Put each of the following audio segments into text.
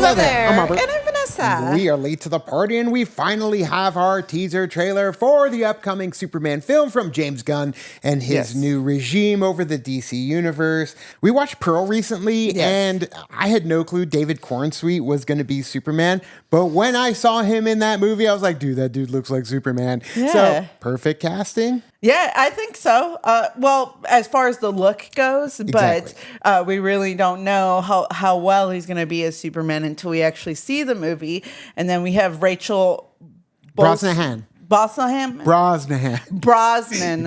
Hello there. I'm Robert. And I'm Vanessa. We are late to the party, and we finally have our teaser trailer for the upcoming Superman film from James Gunn and his new regime over the DC universe. We watched Pearl recently, and I had no clue David Cornsweet was going to be Superman. But when I saw him in that movie, I was like, dude, that dude looks like Superman. Yeah. So, perfect casting. Yeah, I think so. Well, as far as the look goes, but we really don't know how well he's going to be as Superman until we actually see the movie. And then we have Rachel Brosnahan. Brosnahan.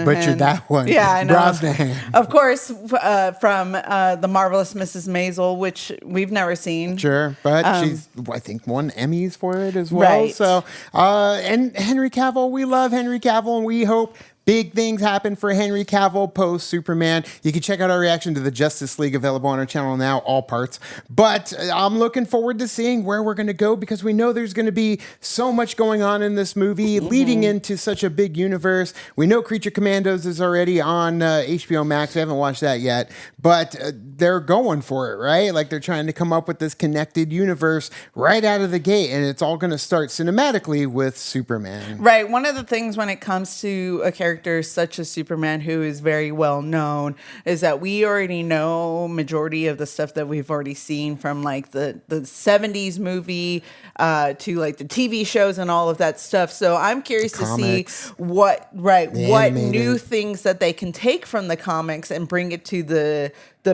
Butchered that one. Yeah, I know. Brosnahan. Of course, from The Marvelous Mrs. Maisel, which we've never seen. Sure, but she's, I think, won Emmys for it as well. Right. So, and Henry Cavill, we love Henry Cavill, and we hope big things happen for Henry Cavill post Superman. You can check out our reaction to the Justice League, available on our channel now, all parts. But I'm looking forward to seeing where we're going to go, because we know there's going to be so much going on in this movie leading into such a big universe. We know Creature Commandos is already on HBO Max. We haven't watched that yet, but they're going for it, right? Like, they're trying to come up with this connected universe right out of the gate, and it's all going to start cinematically with Superman. Right. One of the things when it comes to a character such as Superman, who is very well known, is that we already know majority of the stuff that we've already seen, from like the 70s movie to like the TV shows and all of that stuff. So I'm curious to see what new things that they can take from the comics and bring it to the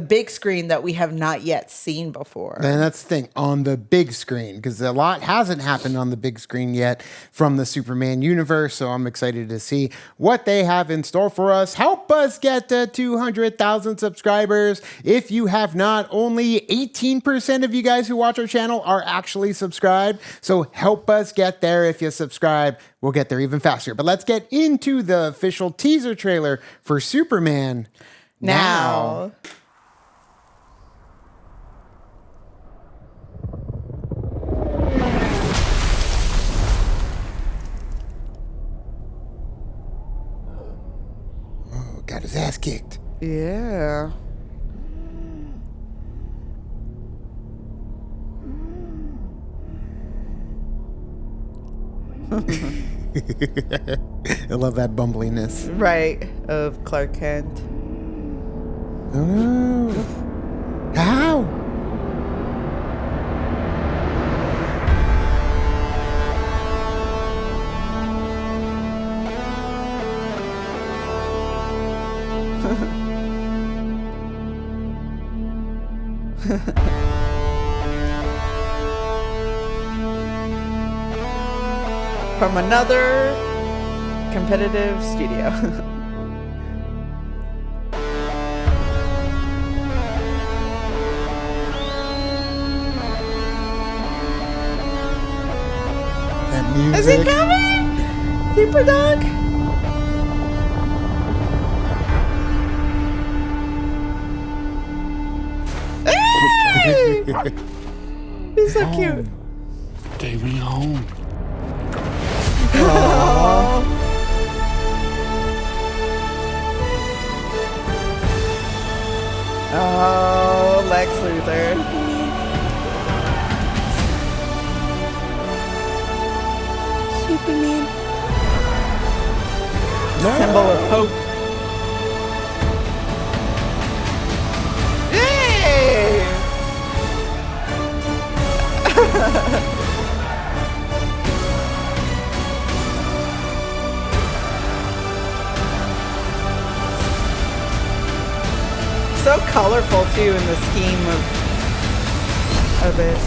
big screen that we have not yet seen before. And that's the thing, on the big screen, because a lot hasn't happened on the big screen yet from the Superman universe. So I'm excited to see what they have in store for us. Help us get to 200,000 subscribers. If you have not, only 18% of you guys who watch our channel are actually subscribed. So help us get there. If you subscribe, we'll get there even faster. But let's get into the official teaser trailer for Superman now. Got his ass kicked. Yeah. I love that bumbliness. Right. Of Clark Kent. Oh no. How? From another competitive studio. That music. Is he coming? Super Dog? He's so cute. Take me home. Oh, Lex Luthor. Superman. Symbol of hope. Yay! So colorful too in the scheme of it.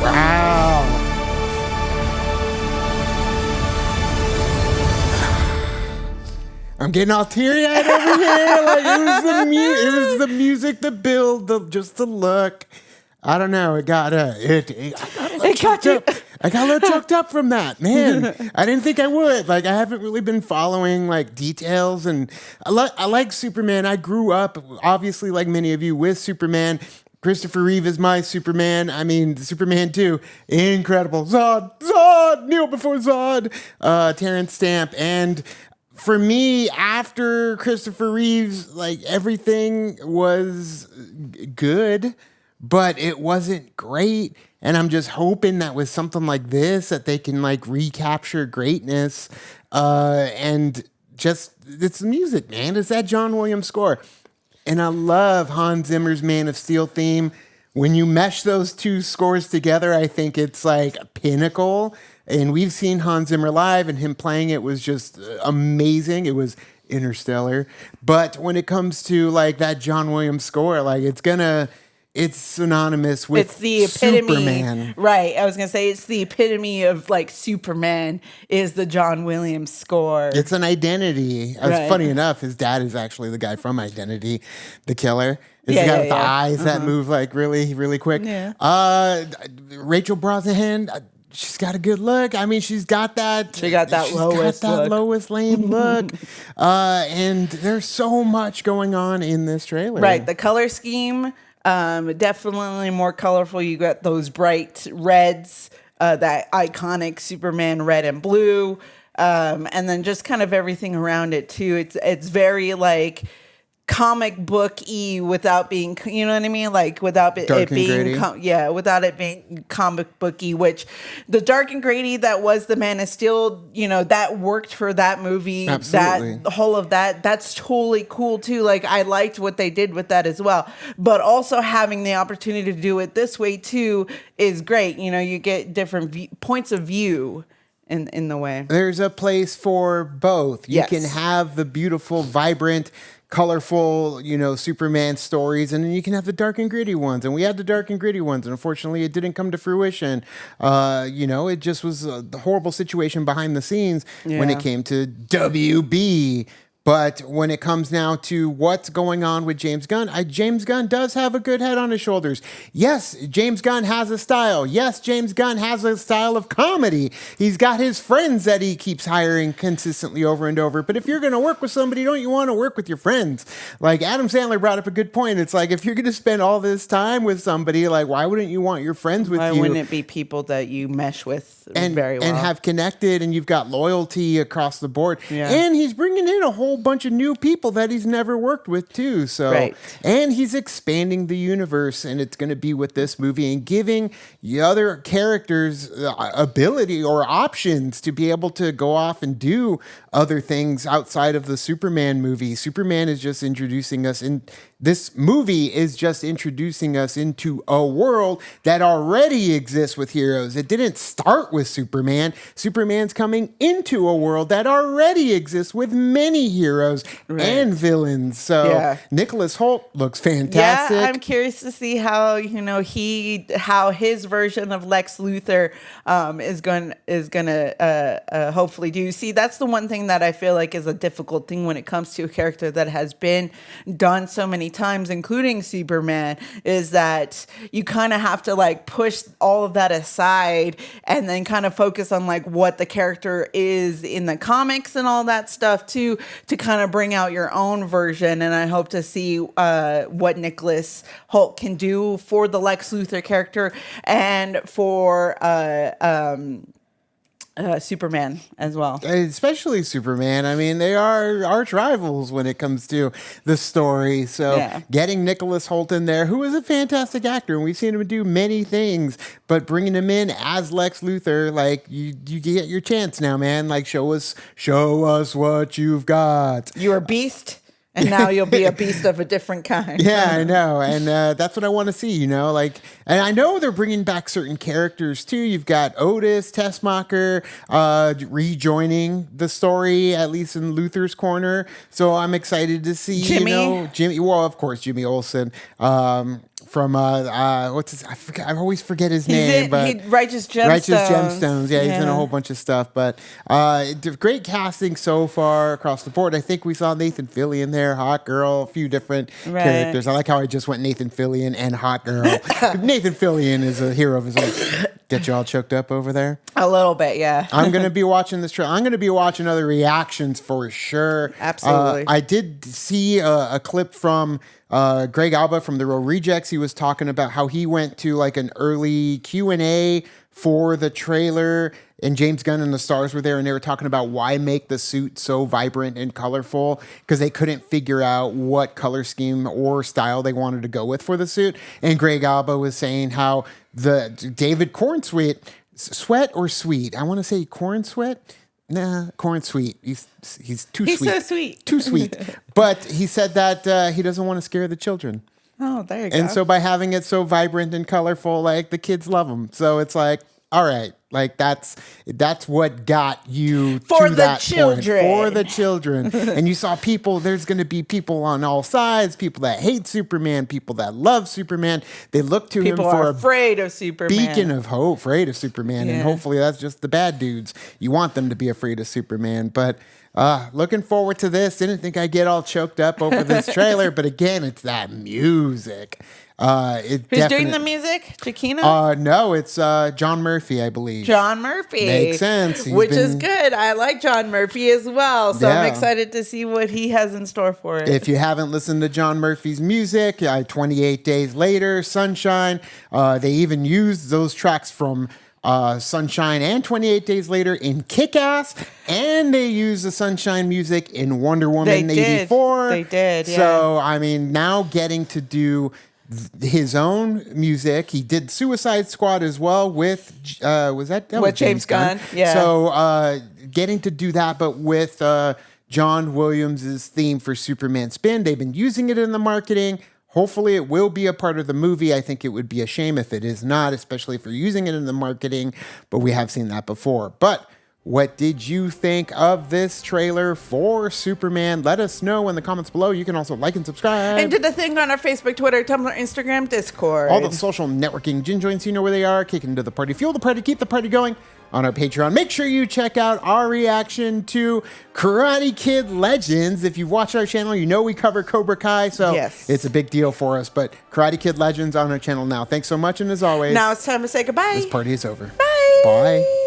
Wow. I'm getting all teary-eyed over here. Like, it was the music, the build, just the look. I don't know. It got I got a little choked up from that, man. I didn't think I would. Like, I haven't really been following like details, and I like Superman. I grew up, obviously, like many of you, with Superman. Christopher Reeve is my Superman. I mean, Superman 2, incredible. Zod, kneel before Zod. Terrence Stamp, and for me, after Christopher Reeves, like everything was good, but it wasn't great. And I'm just hoping that with something like this, that they can like recapture greatness. And just it's music, man. It's that John Williams score. And I love Hans Zimmer's Man of Steel theme. When you mesh those two scores together, I think it's like a pinnacle. And we've seen Hans Zimmer live, and him playing it was just amazing. It was interstellar. But when it comes to like that John Williams score, like it's synonymous with it's the epitome, Superman. right? I was gonna say it's the epitome of like Superman is the John Williams score. It's an identity. Right. Funny enough, his dad is actually the guy from Identity, the killer. Is Yeah, the guy yeah, with the yeah. eyes that move like really, really quick. Yeah. Rachel Brosnahan, she's got a good look. I mean, she's got that. She got that she's Lois got that look. Lois Lane look. And there's so much going on in this trailer. Right, the color scheme, definitely more colorful. You got those bright reds, that iconic Superman red and blue, and then just kind of everything around it too. It's very like comic book-y without being, you know what I mean? Like without it Dark and being, gritty. without it being comic booky. Which the dark and gritty that was the Man of Steel, you know, that worked for that movie. Absolutely. That whole of that's totally cool too. Like I liked what they did with that as well. But also having the opportunity to do it this way too is great. You know, you get different points of view in the way. There's a place for both. You Yes. can have the beautiful, vibrant, colorful, you know, Superman stories, and then you can have the dark and gritty ones. And we had the dark and gritty ones, and unfortunately, it didn't come to fruition. You know, it just was a horrible situation behind the scenes when Yeah. it came to WB. But when it comes now to what's going on with James Gunn, James Gunn does have a good head on his shoulders. Yes, James Gunn has a style. Yes, James Gunn has a style of comedy. He's got his friends that he keeps hiring consistently over and over. But if you're going to work with somebody, don't you want to work with your friends? Like Adam Sandler brought up a good point. It's like, if you're going to spend all this time with somebody, like, why wouldn't you want your friends with Why you? wouldn't it be people that you mesh with very well? And have connected, and you've got loyalty across the board. Yeah. And he's bringing in a whole bunch of new people that he's never worked with too. So, Right. and he's expanding the universe, and it's going to be with this movie and giving the other characters ability or options to be able to go off and do other things outside of the Superman movie. Superman is just introducing us in this movie is just introducing us into a world that already exists with heroes. It didn't start with Superman. Superman's coming into a world that already exists with many heroes and villains. So Yeah. Nicholas Hoult looks fantastic. Yeah, I'm curious to see how how his version of Lex Luthor is gonna hopefully do. See, that's the one thing that I feel like is a difficult thing when it comes to a character that has been done so many times, including Superman, is that you kind of have to like push all of that aside and then kind of focus on like what the character is in the comics and all that stuff too, to kind of bring out your own version. And I hope to see what Nicholas Hoult can do for the Lex Luthor character and for Superman as well. Especially Superman. I mean, they are arch rivals when it comes to the story. So Yeah. getting Nicholas Hoult in there, who is a fantastic actor, and we've seen him do many things, but bringing him in as Lex Luthor, like you get your chance now, man. Like show us what you've got. You're a beast, and now you'll be a beast of a different kind. Yeah, I know. And that's what I want to see, you know, like, and I know they're bringing back certain characters too. You've got Otis, Tessmacher, rejoining the story, at least in Luther's corner. So I'm excited to see, Jimmy. Jimmy, well, of course, Jimmy Olsen, from what's his? I always forget his name. But Righteous Gemstones. Righteous Gemstones. Yeah, he's in a whole bunch of stuff. But great casting so far across the board. I think we saw Nathan Fillion there, hot girl, a few different characters. I like how I just went Nathan Fillion and hot girl. Nathan Fillion is a hero of his own. Get you all choked up over there? A little bit, yeah. I'm going to be watching this trailer. I'm going to be watching other reactions for sure. Absolutely. I did see a clip from Greg Alba from The Real Rejects. He was talking about how he went to like an early Q&A for the trailer, and James Gunn and the stars were there, and they were talking about why make the suit so vibrant and colorful, because they couldn't figure out what color scheme or style they wanted to go with for the suit. And Greg Alba was saying how the David Corn Sweat or Sweet? I want to say Corn Sweat. Nah, Corn Sweet. He's too sweet. He's so sweet. Too sweet. But he said that he doesn't want to scare the children. Oh, there you go. And so by having it so vibrant and colorful, like the kids love them. So it's like, all right, like that's what got you for to the that children. Point. For the children. And you saw people, there's going to be people on all sides, people that hate Superman, people that love Superman. They look to people him for afraid of Superman. Beacon of hope, afraid of Superman. Yeah. And hopefully that's just the bad dudes. You want them to be afraid of Superman. But looking forward to this. Didn't think I'd get all choked up over this trailer. But again, it's that music. Who's doing the music? Chiquina? No, it's John Murphy, I believe. John Murphy. Makes sense. Which is good. I like John Murphy as well. So I'm excited to see what he has in store for it. If you haven't listened to John Murphy's music, 28 Days Later, Sunshine, they even used those tracks from Sunshine and 28 Days Later in Kick-Ass, and they used the Sunshine music in Wonder Woman 84. They did, yeah. So, I mean, now getting to do his own music. He did Suicide Squad as well with with James Gunn. Yeah. So getting to do that, but with John Williams' theme for Superman Spin. They've been using it in the marketing. Hopefully it will be a part of the movie. I think it would be a shame if it is not, especially if you're using it in the marketing, but we have seen that before. But what did you think of this trailer for Superman? Let us know in the comments below. You can also like and subscribe. And do the thing on our Facebook, Twitter, Tumblr, Instagram, Discord. All the social networking gin joints, you know where they are. Kick into the party, fuel the party, keep the party going on our Patreon. Make sure you check out our reaction to Karate Kid Legends. If you've watched our channel, you know we cover Cobra Kai, so it's a big deal for us. But Karate Kid Legends on our channel now. Thanks so much, and as always, now it's time to say goodbye. This party is over. Bye. Bye.